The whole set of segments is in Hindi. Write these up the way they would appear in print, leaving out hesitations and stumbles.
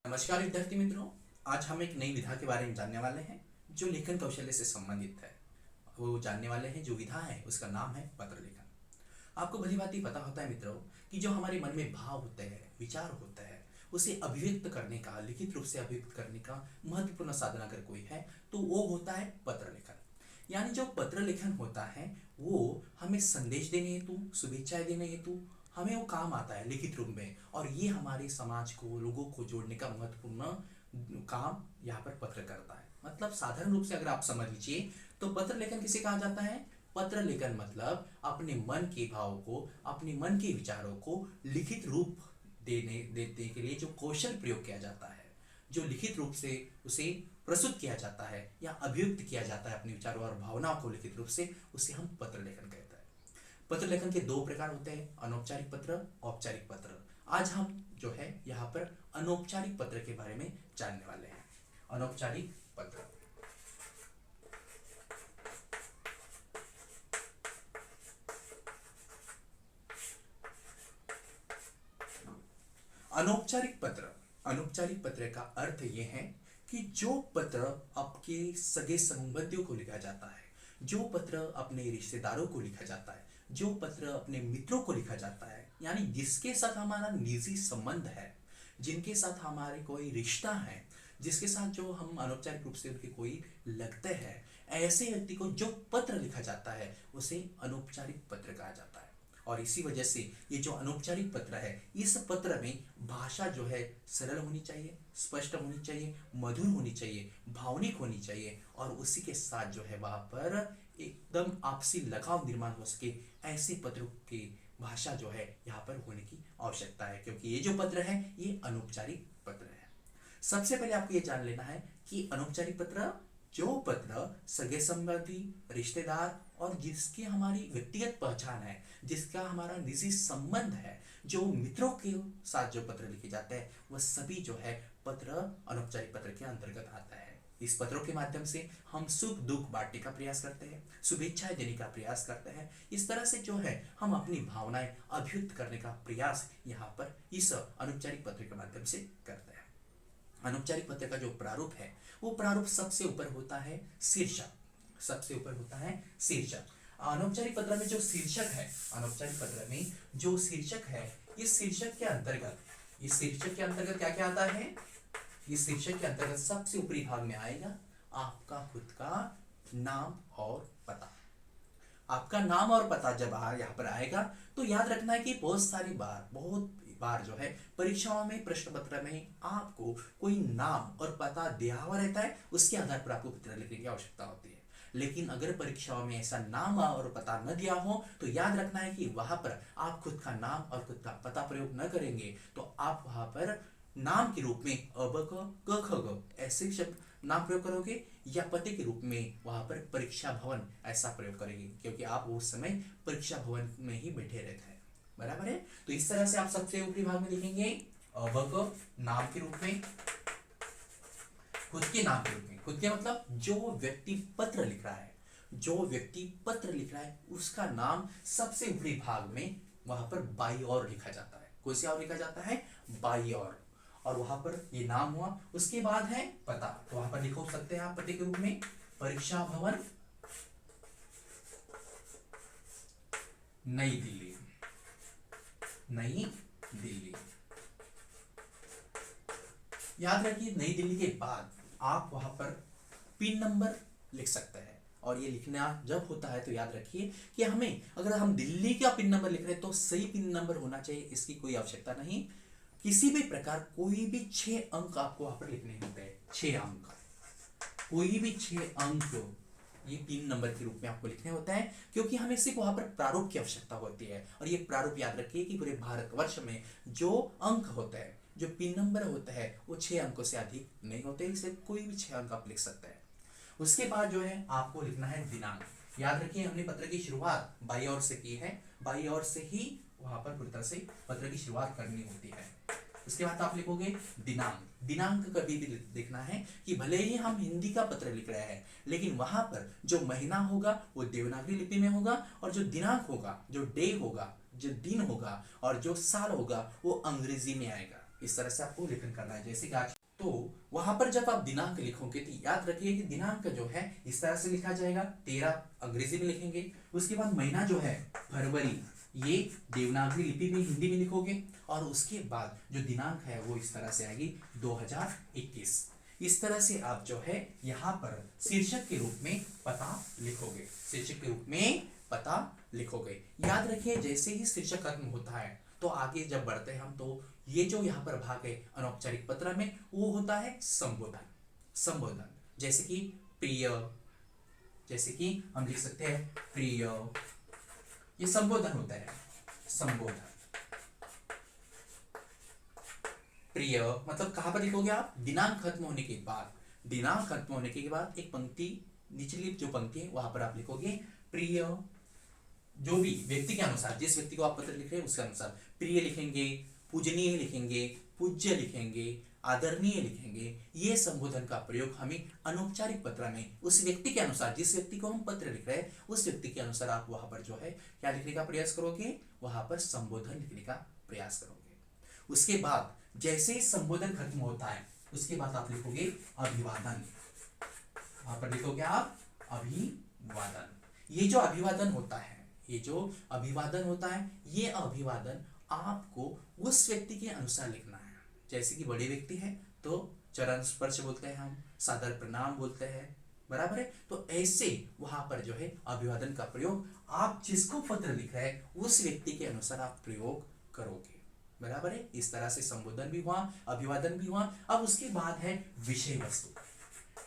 नमस्कार विद्यार्थी मित्रों। आज हम एक नई विधा के बारे में जानने वाले हैं जो लेखन कौशल्य से संबंधित है। वो जानने वाले हैं जो विधा है उसका नाम है पत्र लेखन। आपको भली भांति पता होता है मित्रों कि जो हमारे मन में भाव होते हैं, विचार होते हैं, उसे अभिव्यक्त करने का, लिखित रूप से अभिव्यक्त करने का महत्वपूर्ण साधन अगर कोई है तो वो होता है पत्र लेखन। यानी जो पत्र लेखन होता है वो हमें संदेश देने हेतु, शुभेच्छाएं देने हेतु हमें वो काम आता है लिखित रूप में। और ये हमारे समाज को, लोगों को जोड़ने का महत्वपूर्ण काम यहाँ पर पत्र करता है। मतलब साधारण रूप से अगर आप समझ लीजिए तो पत्र लेखन किसे कहा जाता है? पत्र लेखन मतलब अपने मन के भाव को, अपने मन के विचारों को लिखित रूप देने के लिए जो कौशल प्रयोग किया जाता है, जो लिखित रूप से उसे प्रस्तुत किया जाता है या अभिव्यक्त किया जाता है अपने विचारों और भावनाओं को लिखित रूप से, उसे हम पत्र लेखन कहते हैं। पत्र लेखन के दो प्रकार होते हैं, अनौपचारिक पत्र, औपचारिक पत्र। आज हम जो है यहाँ पर अनौपचारिक पत्र के बारे में जानने वाले हैं। अनौपचारिक पत्र। अनौपचारिक पत्र, अनौपचारिक पत्र का अर्थ यह है कि जो पत्र आपके सगे संबंधियों को लिखा जाता है, जो पत्र अपने रिश्तेदारों को लिखा जाता है, जो पत्र अपने मित्रों को लिखा जाता है, यानी जिसके साथ हमारा निजी संबंध है, जिनके साथ हमारे कोई रिश्ता है, जिसके साथ जो हम अनौपचारिक रूप से उनके कोई लगते हैं, ऐसे व्यक्ति को जो पत्र लिखा जाता है उसे अनौपचारिक पत्र कहा जाता है। और इसी वजह से ये जो अनौपचारिक पत्र है, इस पत्र में भाषा जो है सरल होनी चाहिए, स्पष्ट होनी चाहिए, मधुर होनी चाहिए, भावनिक होनी चाहिए और उसी के साथ जो है वहां पर एकदम आपसी लगाव निर्माण हो सके, ऐसे पत्रों की भाषा जो है यहाँ पर होने की आवश्यकता है। क्योंकि ये जो पत्र है ये अनौपचारिक पत्र है। सबसे पहले आपको ये जान लेना है कि अनौपचारिक पत्र, जो पत्र सगे संबंधी, रिश्तेदार और जिसकी हमारी व्यक्तिगत पहचान है, जिसका हमारा निजी संबंध है, जो मित्रों के साथ जो पत्र लिखे जाते हैं, वह सभी जो है पत्र अनौपचारिक पत्र के अंतर्गत आता है। इस पत्रों के माध्यम से हम सुख दुख बांटने का प्रयास करते हैं, शुभेच्छाएं देने का प्रयास करते हैं। इस तरह से जो है हम अपनी भावनाएं अभिव्यक्त करने का प्रयास यहाँ पर इस अनौपचारिक पत्र के माध्यम से करते हैं। अनौपचारिक पत्र का जो प्रारूप है वो प्रारूप सबसे ऊपर होता है शीर्षक, सबसे ऊपर होता है शीर्षक। अनौपचारिक पत्र में जो शीर्षक है, अनौपचारिक पत्र में जो शीर्षक है, इस शीर्षक के अंतर्गत, इस शीर्षक के अंतर्गत क्या क्या आता है? इस शीर्षक के अंतर्गत सबसे ऊपरी भाग में आएगा आपका खुद का नाम और पता। आपका नाम और पता जब यहाँ पर आएगा तो याद रखना है कि बहुत बार जो है परीक्षाओं में, प्रश्न पत्र में आपको कोई नाम और पता दिया हुआ रहता है, उसके आधार पर आपको पत्र लिखने की आवश्यकता होती है। लेकिन अगर परीक्षाओं में ऐसा नाम और पता न दिया हो तो याद रखना है कि वहां पर आप खुद का नाम और खुद का पता प्रयोग न करेंगे तो आप वहां पर नाम के रूप में अब क ख ग ऐसे शब्द नाम प्रयोग करोगे या पते के रूप में वहां पर परीक्षा भवन ऐसा प्रयोग करेंगे, क्योंकि आप उस समय परीक्षा भवन में ही बैठे रहते हैं। बराबर है? तो इस तरह से आप सबसे ऊपरी भाग में लिखेंगे अब नाम के रूप में, खुद के नाम के रूप में। खुद के मतलब जो व्यक्ति पत्र लिख रहा है, जो व्यक्ति पत्र लिख रहा है उसका नाम सबसे ऊपरी भाग में वहां पर बाई और लिखा जाता है। कौन सी और लिखा जाता है? बाई और वहां पर ये नाम हुआ। उसके बाद है पता, तो वहां पर लिखो सकते हैं आप पते के रूप में परीक्षा भवन नई दिल्ली, नई दिल्ली। याद रखिए नई दिल्ली के बाद आप वहां पर पिन नंबर लिख सकते हैं। और ये लिखना जब होता है तो याद रखिए कि हमें, अगर हम दिल्ली का पिन नंबर लिख रहे हैं तो सही पिन नंबर होना चाहिए, इसकी कोई आवश्यकता नहीं। किसी भी प्रकार कोई भी 6 अंक आपको वहां पर लिखने होते हैं, 6 अंक, कोई भी 6 अंक ये पिन नंबर के रूप में आपको लिखने होता है, क्योंकि हमें सिर्फ वहां पर प्रारूप की आवश्यकता होती है। और ये प्रारूप याद रखिए कि पूरे भारतवर्ष में जो अंक होते हैं, जो पिन नंबर होता है वो 6 अंकों से अधिक नहीं होते, इसलिए कोई भी 6 अंक आप लिख सकते हैं। उसके बाद जो है आपको लिखना है दिनांक। याद रखिए हमने पत्र की शुरुआत बाई ओर से की है, बाई ओर से ही वहां पर पूरी तरह से पत्र की शुरुआत करनी होती है। उसके बाद आप लिखोगे दिनांक। दिनांक कभी भी देखना है कि भले ही हम हिंदी का पत्र लिख रहे हैं लेकिन वहां पर जो महीना होगा वो देवनागरी लिपि में होगा और जो दिनांक होगा, जो डे होगा, जो दिन होगा और जो साल होगा वो अंग्रेजी में आएगा। इस तरह से आपको लेखन करना है। जैसे कि आज तो वहां पर जब आप दिनांक लिखोगे तो याद रखिए कि दिनांक जो है इस तरह से लिखा जाएगा, 13 अंग्रेजी में लिखेंगे। उसके बाद महीना जो है फरवरी, ये देवनागरी लिपि में हिंदी में लिखोगे। और उसके बाद जो दिनांक है वो इस तरह से आएगी 2021। इस तरह से आप जो है यहाँ पर शीर्षक के रूप में पता लिखोगे, शीर्षक के रूप में पता लिखोगे। याद रखिए जैसे ही शीर्षक खत्म होता है तो आगे जब बढ़ते हैं हम, तो ये जो यहाँ पर भाग है अनौपचारिक पत्र में वो होता है संबोधन। संबोधन जैसे कि प्रिय, जैसे कि हम लिख सकते हैं प्रिय, ये संबोधन होता है। संबोधन प्रिय मतलब कहां पर लिखोगे आप? दिनांक खत्म होने के बाद, दिनांक खत्म होने के बाद एक पंक्ति, निचली जो पंक्ति है वहां पर आप लिखोगे प्रिय। जो भी व्यक्ति के अनुसार, जिस व्यक्ति को आप पत्र लिख रहे हैं उसके अनुसार प्रिय लिखेंगे, पूजनीय लिखेंगे, पूज्य लिखेंगे, आदरणीय लिखेंगे। ये संबोधन का प्रयोग हमें अनौपचारिक पत्र में उस व्यक्ति के अनुसार, जिस व्यक्ति को हम पत्र लिख रहे हैं उस व्यक्ति के अनुसार आप वहां पर जो है क्या लिखने का प्रयास करोगे? वहां पर संबोधन लिखने का प्रयास करोगे। उसके बाद जैसे ही संबोधन खत्म होता है उसके बाद आप लिखोगे अभिवादन। वहां पर लिखोगे आप अभिवादन। ये जो अभिवादन होता है, ये जो अभिवादन होता है, ये अभिवादन आपको उस व्यक्ति के अनुसार लिखना है। जैसे कि बड़े व्यक्ति हैं तो चरण स्पर्श बोलते हैं, हम सादर प्रणाम बोलते हैं, बराबर है। तो ऐसे वहां पर जो है अभिवादन का प्रयोग आप जिसको पत्र लिख रहे हैं उस व्यक्ति के अनुसार आप प्रयोग करोगे, बराबर है। इस तरह से संबोधन भी हुआ, अभिवादन भी हुआ। अब उसके बाद है विषय वस्तु।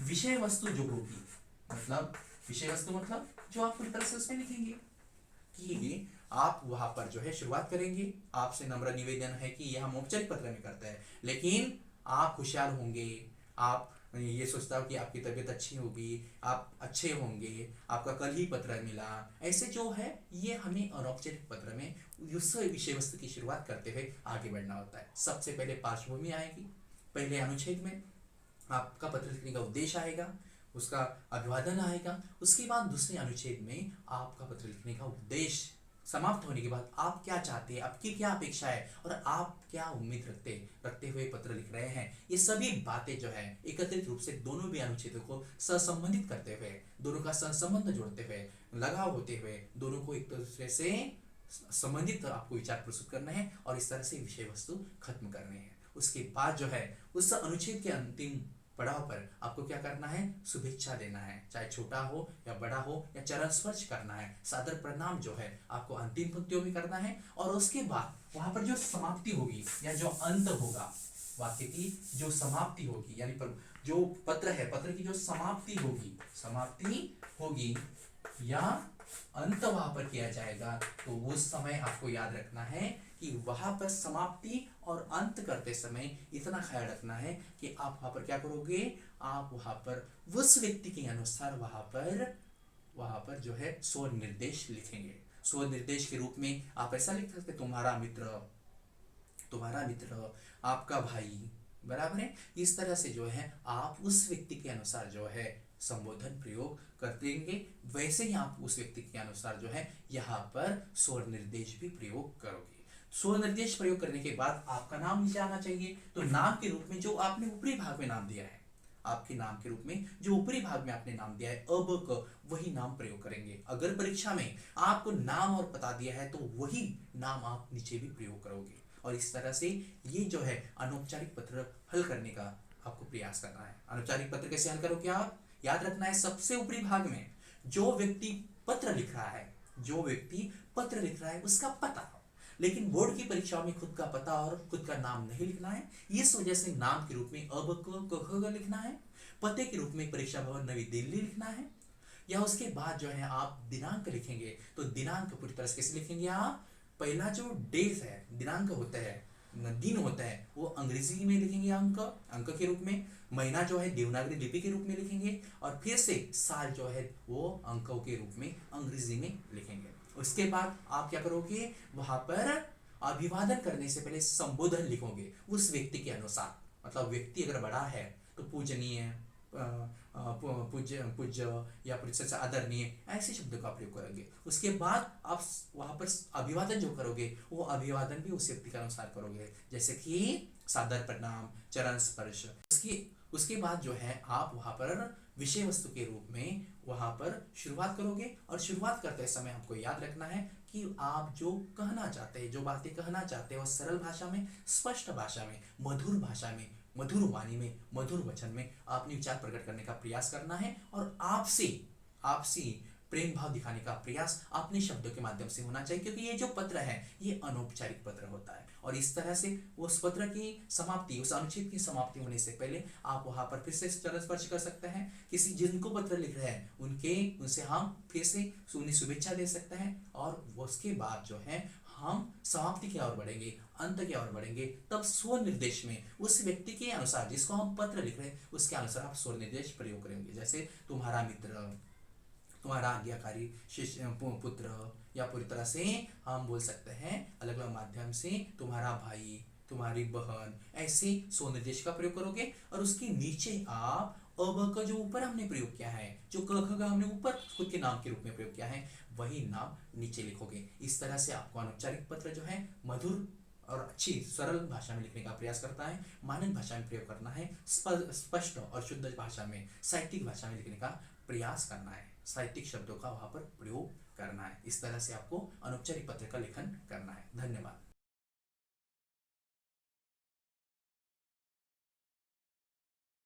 विषय वस्तु जो होगी, मतलब विषय वस्तु मतलब जो आप पूरी तरह से उसमें लिखेंगे कि आप वहां पर जो है शुरुआत करेंगे। आपसे नम्र निवेदन है कि यह हम औपचारिक पत्र में करते हैं, लेकिन आप होशियार होंगे, आप ये सोचता हो कि आपकी तबीयत अच्छी होगी, आप अच्छे होंगे, आपका कल ही पत्र मिला, ऐसे जो है ये हमें अनौपचारिक पत्र में उस विषय वस्तु की शुरुआत करते हुए आगे बढ़ना होता है। सबसे पहले पार्श्वभूमि आएगी, पहले अनुच्छेद में आपका पत्र लिखने का उद्देश्य आएगा, उसका अभिवादन आएगा। उसके बाद दूसरे अनुच्छेद में आपका पत्र लिखने का उद्देश्य समाप्त होने के बाद आप क्या चाहते हैं, आपकी क्या अपेक्षा है और आप क्या उम्मीद रखते हुए पत्र लिख रहे हैं, ये सभी बातें जो है एकत्रित रूप से दोनों भी अनुच्छेदों को सहसंबंधित करते हुए, दोनों का सहसंबंध जोड़ते हुए, लगाव होते हुए दोनों को एक दूसरे से संबंधित आपको विचार प्रस्तुत करना है और इस तरह से विषय वस्तु खत्म करने हैं। उसके बाद जो है उस अनुच्छेद के अंतिम पड़ाव पर आपको क्या करना है? शुभेच्छा देना है, चाहे छोटा हो या बड़ा हो, या चरण स्पर्श करना है, सादर प्रणाम जो है आपको अंतिम पंक्तियों में करना है। और उसके बाद वहां पर जो समाप्ति होगी या जो अंत होगा, वाक्य की जो समाप्ति होगी, यानी पर जो पत्र है, पत्र की जो समाप्ति होगी या अंत वहां पर किया जाएगा, तो उस समय आपको याद रखना है कि वहां पर समाप्ति और अंत करते समय इतना ख्याल रखना है कि आप वहां पर क्या करोगे? आप वहां पर उस व्यक्ति के अनुसार वहां पर जो है स्व निर्देश लिखेंगे। स्व निर्देश के रूप में आप ऐसा लिख सकते, तुम्हारा मित्र, आपका भाई, बराबर है। इस तरह से जो है आप उस व्यक्ति के अनुसार जो है संबोधन प्रयोग कर देंगे। वैसे ही आप उस व्यक्ति के अनुसार जो है यहाँ पर स्व निर्देश भी प्रयोग करोगे। स्व निर्देश प्रयोग करने के बाद आपका नाम नीचे आना चाहिए। तो नाम के रूप में जो आपने ऊपरी भाग में नाम दिया है, आपके नाम के रूप में जो ऊपरी भाग में आपने नाम दिया है अब क, वही नाम प्रयोग करेंगे। अगर परीक्षा में आपको नाम और पता दिया है तो वही नाम आप नीचे भी प्रयोग करोगे। और इस तरह से ये जो है अनौपचारिक पत्र हल करने का आपको प्रयास करना है। अनौपचारिक पत्र कैसे हल करोगे आप? याद रखना है सबसे ऊपरी भाग में जो व्यक्ति पत्र लिख रहा है उसका पता हो, लेकिन बोर्ड की परीक्षाओं में खुद का पता और खुद का नाम नहीं लिखना है। इस वजह से नाम के रूप में अब क लिखना है, पते के रूप में परीक्षा भवन नई दिल्ली लिखना है। या उसके बाद जो है आप दिनांक लिखेंगे, तो दिनांक पूरी तरह से कैसे लिखेंगे आप? पहला जो डेज है, दिनांक होता है, दिन होता है, वो अंग्रेजी में लिखेंगे अंक के रूप में। महीना जो है देवनागरी लिपि के रूप में लिखेंगे और फिर से साल जो है वो अंकों के रूप में अंग्रेजी में लिखेंगे। उसके बाद आप क्या करोगे? वहां पर अभिवादन करने से पहले संबोधन लिखोगे उस व्यक्ति के अनुसार। मतलब व्यक्ति अगर बड़ा है तो पूजनीय, पूज्य पूज्य या फिर सबसे आदरणीय, ऐसे शब्दों का प्रयोग करोगे। उसके बाद आप वहां पर अभिवादन जो करोगे वो अभिवादन भी उस व्यक्ति के अनुसार करोगे, जैसे कि सादर प्रणाम, चरण स्पर्श। उसके बाद जो है आप वहां पर विषय वस्तु के रूप में वहां पर शुरुआत करोगे। और शुरुआत करते समय हमको याद रखना है कि आप जो कहना चाहते हैं, जो बातें कहना चाहते हैं, वो सरल भाषा में, स्पष्ट भाषा में, मधुर भाषा में, मधुर वाणी में, मधुर वचन में अपने विचार प्रकट करने का प्रयास करना है। और आपसे आपसी प्रेम भाव दिखाने का प्रयास अपने शब्दों के माध्यम से होना चाहिए, क्योंकि ये जो पत्र है ये अनौपचारिक पत्र होता है। और इस तरह से उस पत्र की समाप्ति, उस अनुच्छेद की समाप्ति होने से पहले आप वहां पर फिर से चरण स्पर्श कर सकते हैं। किसी जिनको पत्र लिख रहे हैं उनसे हम फिर से उन्हें शुभेच्छा दे सकते हैं। और उसके बाद जो है हम समाप्ति की ओर बढ़ेंगे, अंत की ओर बढ़ेंगे। तब स्वर निर्देश में उस व्यक्ति के अनुसार, जिसको हम पत्र लिख रहे हैं उसके अनुसार आप स्वर निर्देश प्रयोग करेंगे, जैसे तुम्हारा मित्र, तुम्हारा आज्ञाकारी शिष्य, पुत्र, या पूरी तरह से हम बोल सकते हैं अलग अलग माध्यम से तुम्हारा भाई, तुम्हारी बहन, ऐसे स्वर निर्देश का प्रयोग करोगे। और उसके नीचे आप अब का जो ऊपर हमने प्रयोग किया है, जो क ख का हमने ऊपर खुद के नाम के रूप में प्रयोग किया है, वही नाम नीचे लिखोगे। इस तरह से आपको अनौपचारिक पत्र जो है मधुर और अच्छी सरल भाषा में लिखने का प्रयास करता है, मानक भाषा में प्रयोग करना है, स्पष्ट और शुद्ध भाषा में, साहित्यिक भाषा में लिखने का प्रयास करना है, साहित्यिक शब्दों का वहां पर प्रयोग करना है। इस तरह से आपको अनौपचारिक पत्र का लेखन करना है। धन्यवाद।